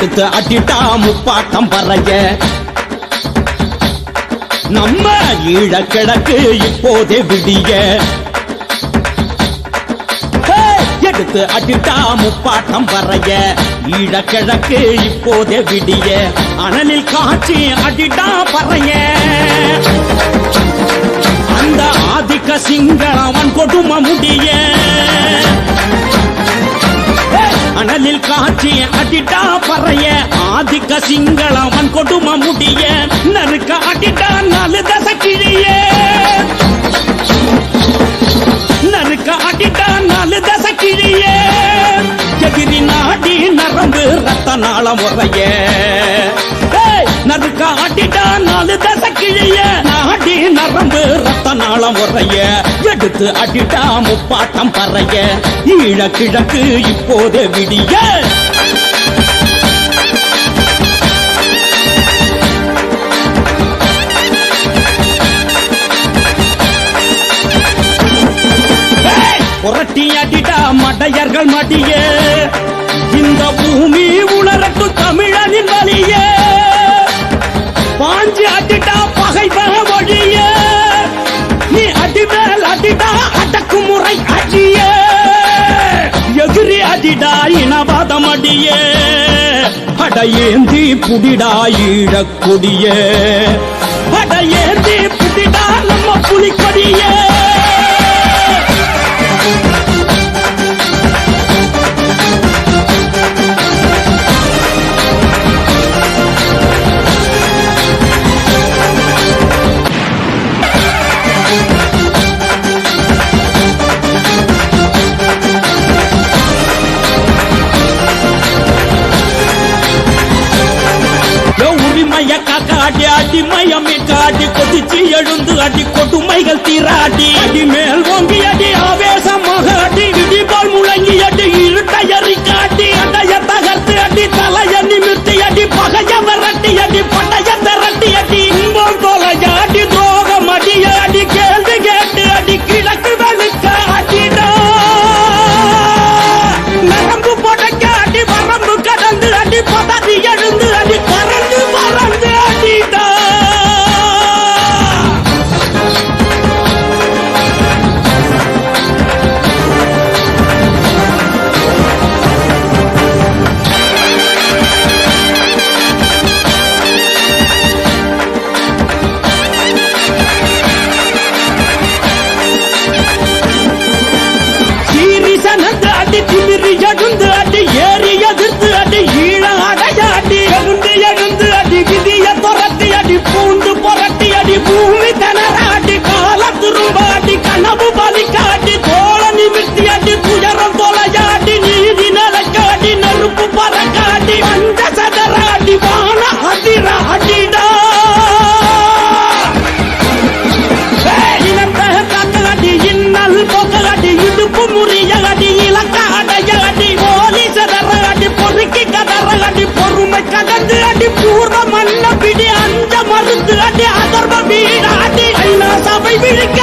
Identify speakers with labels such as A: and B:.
A: எடுத்து அட்டிட்டா முப்பாட்டம் பறைய நம்ம ஈழ கிழக்கு இப்போதே விடிய எடுத்து அட்டிட்டா முப்பாட்டம் பறைய ஈழ கிழக்கு இப்போதே விடிய அனலில் காட்சி அடிட்டா பறைய அந்த ஆதிக்க சிங்களவன் கொடுமை முடிய அனலில் காட்சி அடிட்டா பறைய ஆதிக்க சிங்களவன் கொடுமை முடிய நறுக்க அடிட்டா 4 தசை கிழிய நறுக்க அடிட்டா 4 தசை கிழிய எதிரி நாடி நரம்பு ரத்த நாளம் உறைய நறுக்க அடிட்டா 4 தசை கிழிய நாடி நரம்பு ரத்த நாளம் உறைய எடுத்து அடிட்டா முப்பாட்டம் பறைய ஈழ கிழக்கு இப்போதே விடிய புரட்டி அடிட்டா மடையர்கள் மடிய இந்த பூமி உணரட்டு தமிழனின் வலிய பாஞ்சு அடிட்டா பகைவக வழிய நீ அடிமேல் அடிடா அடக்குமுறை அடிய எதிரி அடிடா இனவாதம் அடிய அடையேந்தி புடிடா ஈழக்கொடிய அடையேந்தி புடிடா நம்ம புலிக்கொடிய காக்காடி அடிமையமே காட்டி கொதிச்சு எழுந்து அடி கொடுமைகள் தீராடி அடி மேல் ஓங்கி அடி ஆவேசமாக அடி இடிபால் முழங்கி அடி இருட்டையறி காட்டி அடைய தகர்த்து அடி தலைய நிமிர்த்தி அடி பகைய விரட்டி அடி படைய திரட்டி அடி இன்பம் தொலையாடி துரோகம் அடிய அடி கேள்வி கேட்டு அடி கிழக்கு வெளுக்க அடிடா நரம்பு புடைக்க அடி வரம்பு கடந்து அடி பதறி எழுந்து அடி பறந்து பறந்து அடிடா சீரிசனந்து அடி திமிரி எழுந்து அடி ஏறி எதிர்த்து அடி ஈழ அடைய அடி எழுந்து எழுந்து அடி விதிய துரத்தி அடி பூண்டு புரட்டி அடி பூமி தனர அடி கால திரும்ப அடி கனவு பலிக்க அடி தோள நிமிர்த்தி அடி துயரம் தொலையாடி நீதி நிலைக்க அடி நெருப்பு பறக்க அடி அந்த சதர அடி வான அதிர அடிடா அடி இன்னல் போக்க அடி இடுப்பு முறிய அடி இலக்க அடைய அடி ஓலி சதர அடி பொறுக்கி கதற அடி பொறுமை கடந்து அடி பூர்வ மன்ன பிடி அந்த மருந்து அடி அதர்வ வீட அடி ஐநா சபை விழிக்க